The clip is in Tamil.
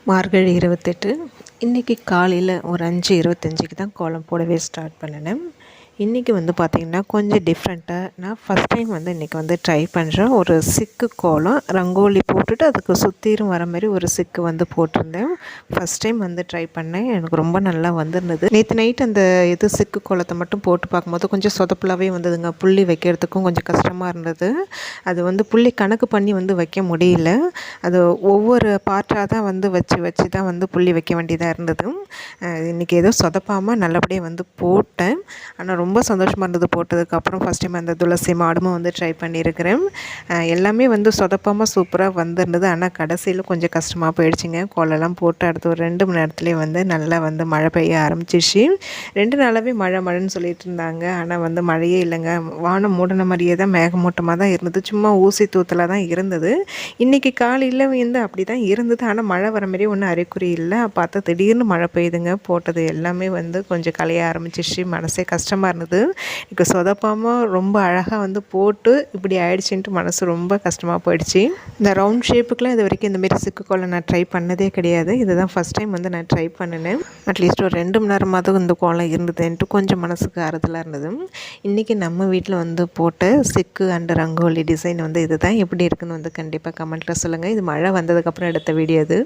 மார்கழி 28 இன்றைக்கி காலையில் ஒரு 5:25க்கு தான் கோலம் போடவே ஸ்டார்ட் பண்ணினேன். இன்றைக்கி வந்து பார்த்திங்கன்னா கொஞ்சம் டிஃப்ரெண்ட்டாக நான் ஃபஸ்ட் டைம் வந்து இன்றைக்கி வந்து ட்ரை பண்ணுறேன். ஒரு சிக்கு கோலம் ரங்கோலி போட்டுட்டு அதுக்கு சுற்றிரும் வர மாதிரி ஒரு சிக்கு வந்து போட்டிருந்தேன். ஃபஸ்ட் டைம் வந்து ட்ரை பண்ணேன். எனக்கு ரொம்ப நல்லா வந்திருந்தது. நேற்று நைட் அந்த சிக்கு கோலத்தை மட்டும் போட்டு பார்க்கும்போது கொஞ்சம் சொதப்பலாகவே வந்ததுங்க. புள்ளி வைக்கிறதுக்கும் கொஞ்சம் கஷ்டமாக இருந்தது. அது வந்து புள்ளி கணக்கு பண்ணி வந்து வைக்க முடியல. அது ஒவ்வொரு பார்ட்டாக தான் வந்து வச்சு தான் வந்து புள்ளி வைக்க வேண்டியதாக இருந்தது. இன்றைக்கி ஏதோ சொதப்பாமல் நல்லபடியாக வந்து போட்டேன். ஆனால் ரொம்ப சந்தோஷமாக இருந்தது போட்டதுக்கப்புறம். ஃபஸ்ட் டைம் அந்த துளசி மாடமும் வந்து ட்ரை பண்ணியிருக்கிறேன். எல்லாமே வந்து சொதப்பாமல் சூப்பராக வந்திருந்தது. ஆனால் கடைசியில் கொஞ்சம் கஷ்டமாக போயிடுச்சுங்க. கோலெல்லாம் போட்டு அடுத்து ஒரு 2 மணி நேரத்துலேயே வந்து நல்லா வந்து மழை பெய்ய ஆரம்பிச்சிச்சு. 2 நாளாகவே மழைன்னு சொல்லிட்டு இருந்தாங்க. ஆனால் வந்து மழையே இல்லைங்க. வானம் மூடின மாதிரியே தான், மேகமூட்டமாக தான் இருந்தது. சும்மா ஊசி தூத்தலாக தான் இருந்தது. இன்றைக்கி காலையில் வந்து அப்படி தான் இருந்தது. ஆனால் மழை வர மாதிரி ஒன்றும் அறிகுறி இல்லை. பார்த்தா திடீர்னு மழை பெய்யுதுங்க. போட்டது எல்லாமே வந்து கொஞ்சம் கலைய ஆரம்பிச்சிச்சு. மனசே கஷ்டமாக இருந்தது. இப்போ சொதப்பாமல் ரொம்ப அழகாக வந்து போட்டு இப்படி ஆயிடுச்சுன்ட்டு மனசு ரொம்ப கஷ்டமாக போயிடுச்சு. இந்த ரவுண்ட் ஷேப்புக்கெலாம் இது வரைக்கும் இந்தமாரி சிக்கு கோலம் நான் ட்ரை பண்ணதே கிடையாது. இதுதான் ஃபஸ்ட் டைம் வந்து நான் ட்ரை பண்ணினேன். அட்லீஸ்ட் ஒரு 2 மணி நேரமாவது இந்த கோலம் இருந்ததுன்ட்டு கொஞ்சம் மனசுக்கு ஆறுதலாக இருந்தது. இன்றைக்கி நம்ம வீட்டில் வந்து போட்ட சிக்கு அண்ட் ரங்கோலி டிசைன் வந்து இது தான் எப்படி இருக்குன்னு வந்து கண்டிப்பாக கமெண்ட்டில் சொல்லுங்கள். இது மழை வந்ததுக்கப்புறம் எடுத்த வீடியோ இது.